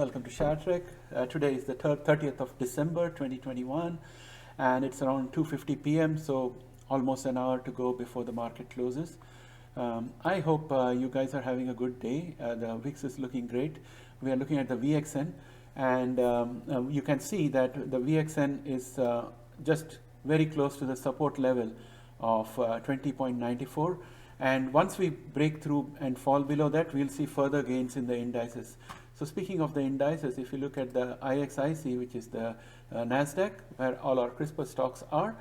welcome to ShareTreck. Today is the 30th of December 2021 and it's around 2:50 p.m. so almost an hour to go before the market closes. I hope you guys are having a good day. The VIX is looking great. We are looking at the VXN and you can see that the VXN is just very close to the support level of 20.94. And once we break through and fall below that, we'll see further gains in the indices. So speaking of the indices, if you look at the IXIC, which is the NASDAQ, where all our CRISPR stocks are,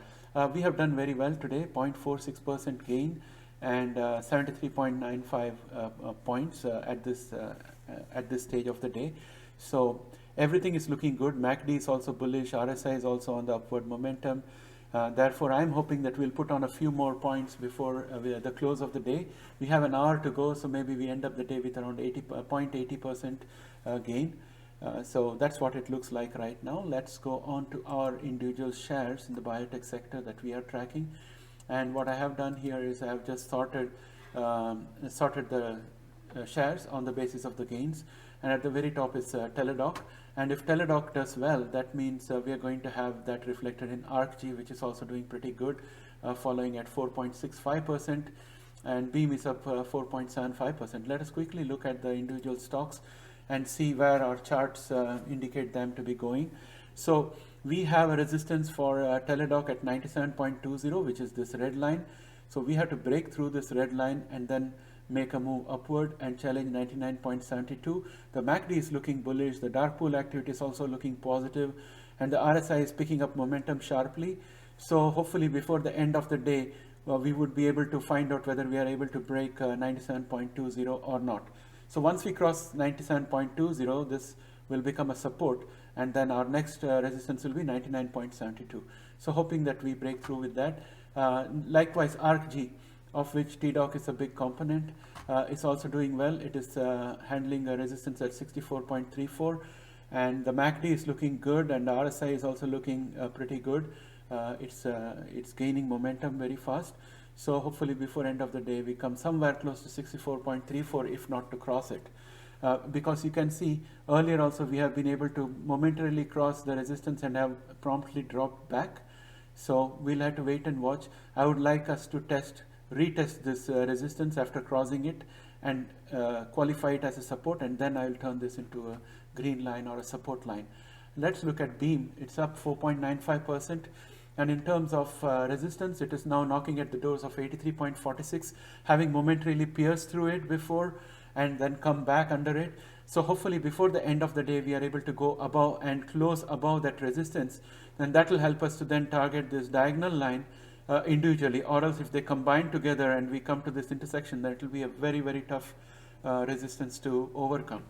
we have done very well today, 0.46% gain and 73.95 points at this stage of the day. So everything is looking good. MACD is also bullish. RSI is also on the upward momentum. Therefore, I'm hoping that we'll put on a few more points before the close of the day. We have an hour to go, so maybe we end up the day with around 0.80% gain. So that's what it looks like right now. Let's go on to our individual shares in the biotech sector that we are tracking. And what I have done here is I have just sorted the shares on the basis of the gains. And at the very top is TDOC. And if TDOC does well, that means we are going to have that reflected in ARKG, which is also doing pretty good, following at 4.65%, and Beam is up 4.75%. Let us quickly look at the individual stocks and see where our charts indicate them to be going. So we have a resistance for TDOC at 97.20, which is this red line. So we have to break through this red line and then make a move upward and challenge 99.72. The MACD is looking bullish. The dark pool activity is also looking positive, and the RSI is picking up momentum sharply. So hopefully before the end of the day, we would be able to find out whether we are able to break 97.20 or not. So once we cross 97.20, this will become a support, and then our next resistance will be 99.72. So hoping that we break through with that. Likewise, ARKG, of which TDOC is a big component, is also doing well. It is handling a resistance at 64.34, and the MACD is looking good, and the RSI is also looking pretty good. It's gaining momentum very fast. So hopefully before end of the day, we come somewhere close to 64.34, if not to cross it. Because you can see earlier also we have been able to momentarily cross the resistance and have promptly dropped back. So we'll have to wait and watch. I would like us to retest this resistance after crossing it and qualify it as a support, and then I will turn this into a green line or a support line. Let's look at Beam. It's up 4.95%, and in terms of resistance, it is now knocking at the doors of 83.46, having momentarily pierced through it before and then come back under it. So hopefully before the end of the day, we are able to go above and close above that resistance, and that will help us to then target this diagonal line individually, or else if they combine together and we come to this intersection, then it will be a very, very tough resistance to overcome.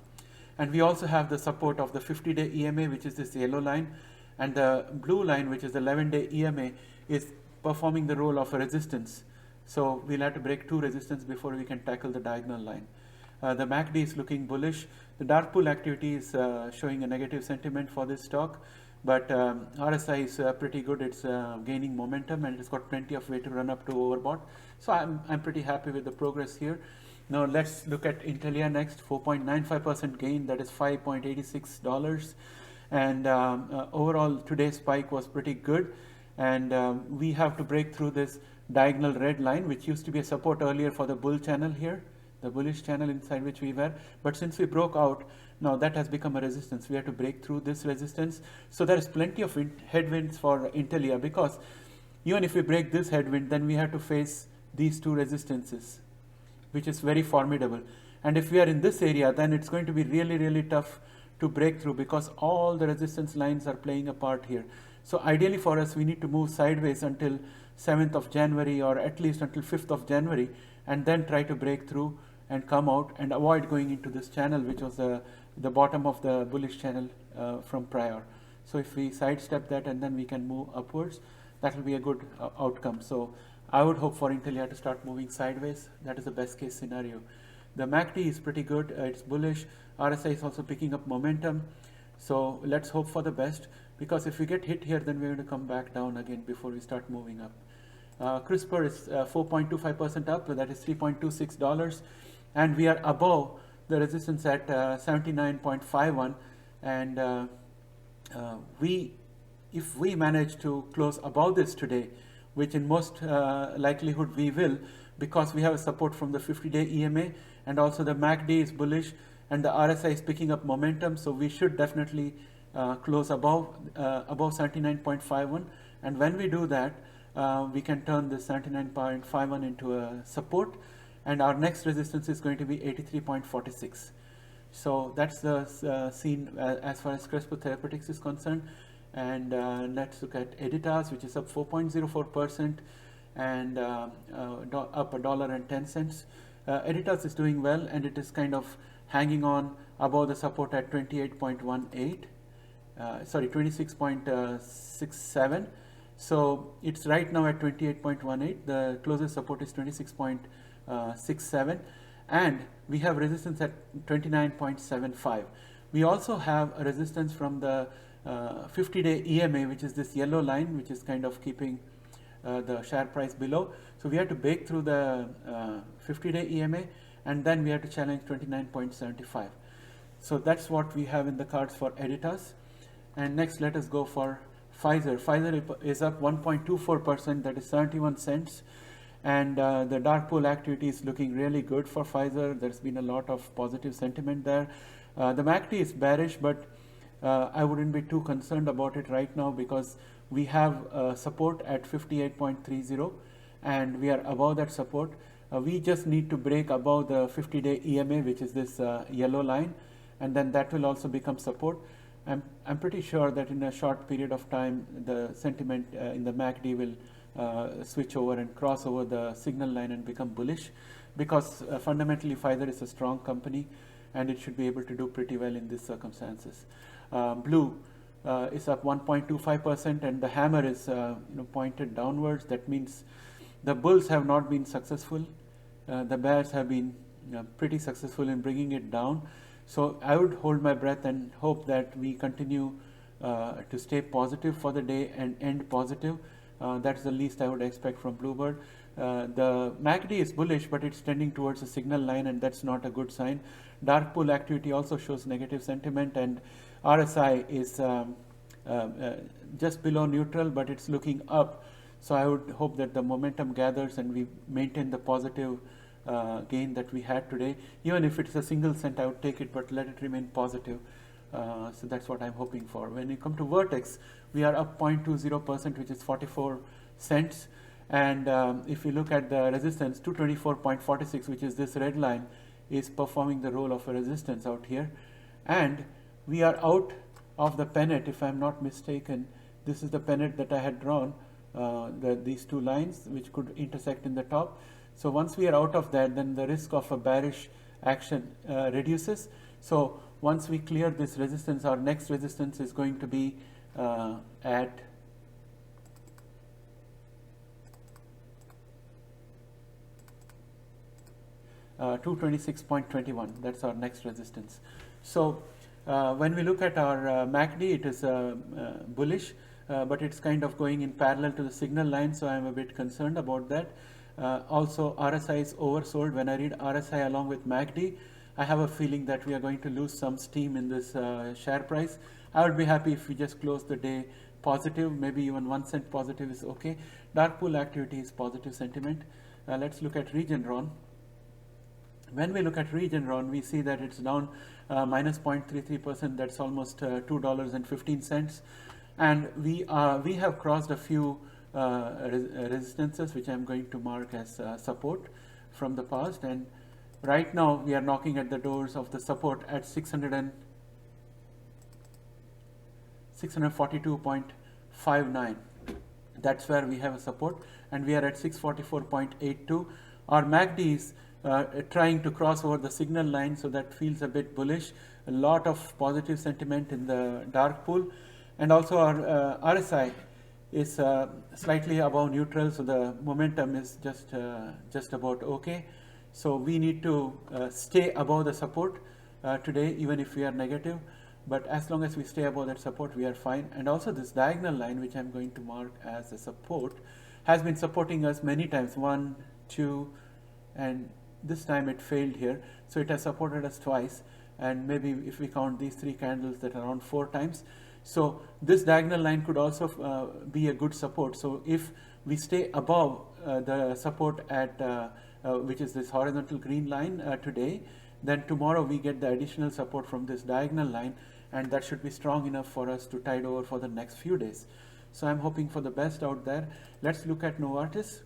And we also have the support of the 50-day EMA, which is this yellow line, and the blue line, which is the 11-day EMA, is performing the role of a resistance. So we'll have to break two resistance before we can tackle the diagonal line. The MACD is looking bullish. The dark pool activity is showing a negative sentiment for this stock. But RSI is pretty good. It's gaining momentum, and it's got plenty of way to run up to overbought. So I'm pretty happy with the progress here. Now let's look at Intellia next. 4.95% gain. That is $5.86. And overall today's spike was pretty good. And we have to break through this diagonal red line, which used to be a support earlier for the bull channel here, the bullish channel inside which we were. But since we broke out, now that has become a resistance. We have to break through this resistance. So there is plenty of headwinds for Intellia, because even if we break this headwind, then we have to face these two resistances, which is very formidable. And if we are in this area, then it's going to be really, really tough to break through, because all the resistance lines are playing a part here. So ideally for us, we need to move sideways until 7th of January, or at least until 5th of January, and then try to break through and come out and avoid going into this channel, which was the bottom of the bullish channel from prior. So if we sidestep that and then we can move upwards, that will be a good outcome. So I would hope for Intellia to start moving sideways. That is the best case scenario. The MACD is pretty good. It's bullish. RSI is also picking up momentum. So let's hope for the best, because if we get hit here, then we're going to come back down again before we start moving up. CRISPR is 4.25% up, so that is $3.26, and we are above the resistance at 79.51, and if we manage to close above this today, which in most likelihood we will, because we have support from the 50-day EMA, and also the MACD is bullish and the RSI is picking up momentum, so we should definitely close above 79.51, and when we do that, we can turn this 79.51 into a support, and our next resistance is going to be 83.46. So that's the scene as far as CRISPR Therapeutics is concerned. And let's look at EDITAS, which is up 4.04% and up $1.10. EDITAS is doing well, and it is kind of hanging on above the support at 28.18. 26.67. So it's right now at 28.18. The closest support is 26.67, and we have resistance at 29.75. We also have a resistance from the 50-day EMA, which is this yellow line, which is kind of keeping the share price below. So we have to break through the 50-day EMA, and then we have to challenge 29.75. So that's what we have in the cards for EDITAS. And next, let us go for Pfizer. Pfizer is up 1.24%, that is 71 cents. And the dark pool activity is looking really good for Pfizer. There's been a lot of positive sentiment there. The MACD is bearish, but I wouldn't be too concerned about it right now, because we have support at 58.30, and we are above that support. We just need to break above the 50-day EMA, which is this yellow line, and then that will also become support. I'm pretty sure that in a short period of time, the sentiment in the MACD will switch over and cross over the signal line and become bullish, because fundamentally Pfizer is a strong company and it should be able to do pretty well in these circumstances. Blue is up 1.25%, and the hammer is pointed downwards. That means the bulls have not been successful. The bears have been pretty successful in bringing it down. So I would hold my breath and hope that we continue to stay positive for the day and end positive. That's the least I would expect from Bluebird. The MACD is bullish, but it's tending towards a signal line, and that's not a good sign. Dark pool activity also shows negative sentiment, and RSI is just below neutral, but it's looking up. So I would hope that the momentum gathers and we maintain the positive gain that we had today. Even if it's a single cent, I would take it, but let it remain positive. So that's what I'm hoping for. When you come to Vertex, we are up 0.20%, which is 44 cents. And if you look at the resistance, 224.46, which is this red line, is performing the role of a resistance out here. And we are out of the pennant, if I'm not mistaken. This is the pennant that I had drawn, these two lines, which could intersect in the top. So once we are out of that, then the risk of a bearish action reduces. So once we clear this resistance, our next resistance is going to be at 226.21. That's our next resistance. So when we look at our MACD, it is bullish, but it's kind of going in parallel to the signal line, so I'm a bit concerned about that. Also, RSI is oversold. When I read RSI along with MACD, I have a feeling that we are going to lose some steam in this share price. I would be happy if we just close the day positive, maybe even 1 cent positive is okay. Dark pool activity is positive sentiment. Let's look at Regeneron. When we look at Regeneron, we see that it's down minus 0.33%. That's almost $2.15. And we have crossed a few resistances, which I'm going to mark as support from the past. And right now, we are knocking at the doors of the support at 642.59. That's where we have a support, and we are at 644.82. Our MACD is trying to cross over the signal line, so that feels a bit bullish. A lot of positive sentiment in the dark pool, and also our RSI is slightly above neutral, so the momentum is just about okay. So we need to stay above the support today, even if we are negative. But as long as we stay above that support, we are fine. And also this diagonal line, which I'm going to mark as a support, has been supporting us many times, 1, 2, and this time it failed here. So it has supported us twice. and maybe if we count these 3 candles, that around 4 times. So this diagonal line could also be a good support. So if we stay above the support at which is this horizontal green line today, then tomorrow we get the additional support from this diagonal line, and that should be strong enough for us to tide over for the next few days. So I'm hoping for the best out there. Let's look at Novartis.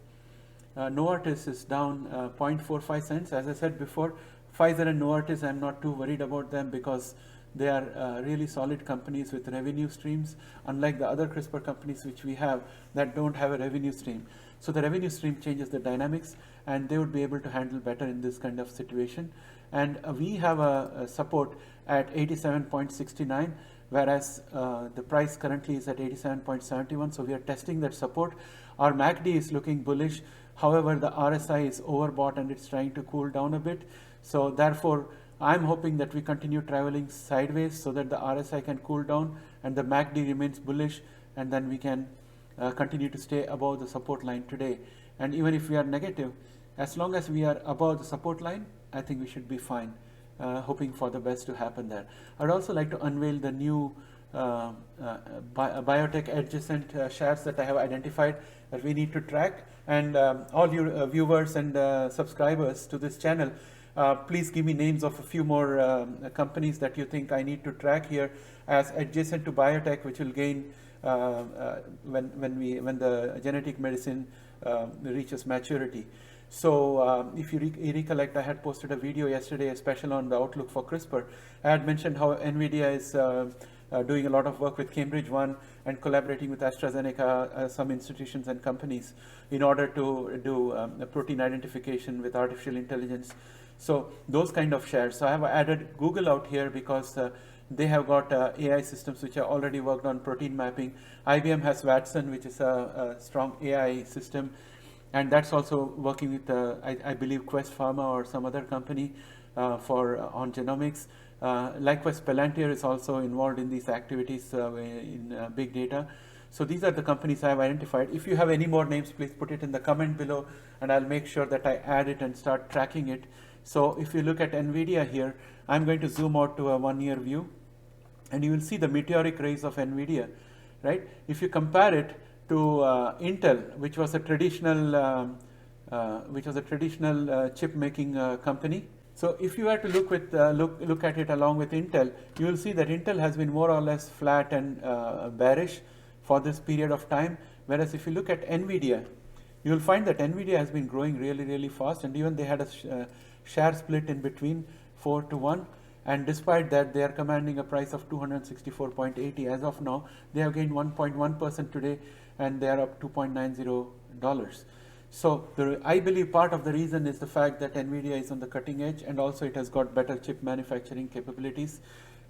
Novartis is down 0.45 cents. As I said before, Pfizer and Novartis, I'm not too worried about them because they are really solid companies with revenue streams, unlike the other CRISPR companies which we have that don't have a revenue stream. So the revenue stream changes the dynamics, and they would be able to handle better in this kind of situation. And we have a support at 87.69, whereas the price currently is at 87.71. So we are testing that support. Our MACD is looking bullish. However, the RSI is overbought and it's trying to cool down a bit. So therefore, I'm hoping that we continue traveling sideways so that the RSI can cool down and the MACD remains bullish, and then we can continue to stay above the support line today. And even if we are negative, as long as we are above the support line, I think we should be fine, hoping for the best to happen there. I'd also like to unveil the new biotech adjacent shares that I have identified that we need to track. And all your viewers and subscribers to this channel, please give me names of a few more companies that you think I need to track here as adjacent to biotech, which will gain when the genetic medicine reaches maturity. So if you recollect, I had posted a video yesterday, a special on the outlook for CRISPR. I had mentioned how NVDA is doing a lot of work with Cambridge One and collaborating with AstraZeneca, some institutions and companies, in order to do protein identification with artificial intelligence. So those kind of shares. So I have added Google out here because they have got AI systems which are already worked on protein mapping. IBM has Watson, which is a strong AI system, and that's also working with I believe Quest Pharma or some other company on genomics. Likewise, Palantir is also involved in these activities in big data. So these are the companies I have identified. If you have any more names, please put it in the comment below, and I'll make sure that I add it and start tracking it. So if you look at NVIDIA here, I'm going to zoom out to a 1-year view, and you will see the meteoric rise of NVIDIA, right? If you compare it to Intel, which was a traditional chip making company. So if you were to look at it along with Intel, you will see that Intel has been more or less flat and bearish for this period of time. Whereas if you look at NVIDIA, you will find that NVIDIA has been growing really, really fast, and even they had a share split in between 4-1. And despite that, they are commanding a price of 264.80 as of now. They have gained 1.1% today, and they are up $2.90. So I believe part of the reason is the fact that NVIDIA is on the cutting edge, and also it has got better chip manufacturing capabilities,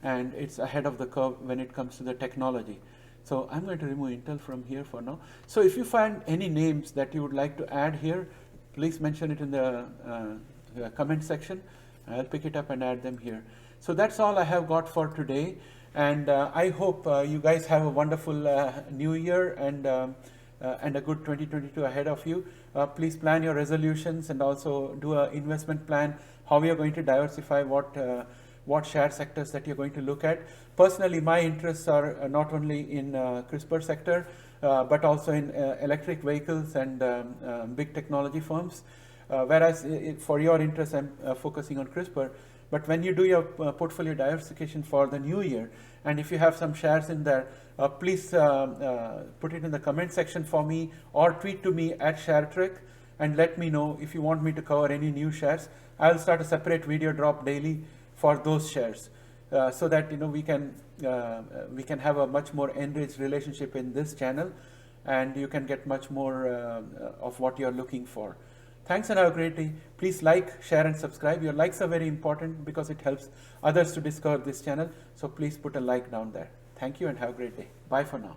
and it's ahead of the curve when it comes to the technology. So I'm going to remove Intel from here for now. So if you find any names that you would like to add here, please mention it in the comment section. I'll pick it up and add them here. So that's all I have got for today, and I hope you guys have a wonderful new year and a good 2022 ahead of you. Please plan your resolutions and also do an investment plan, how you're going to diversify, what share sectors that you're going to look at. Personally, my interests are not only in CRISPR sector, but also in electric vehicles and big technology firms. Whereas for your interest, I'm focusing on CRISPR. But when you do your portfolio diversification for the new year, and if you have some shares in there, please put it in the comment section for me, or tweet to me at ShareTreck and let me know if you want me to cover any new shares. I'll start a separate video drop daily for those shares, so that we can have a much more enriched relationship in this channel, and you can get much more of what you're looking for. Thanks and have a great day. Please like, share and subscribe. Your likes are very important because it helps others to discover this channel. So please put a like down there. Thank you and have a great day. Bye for now.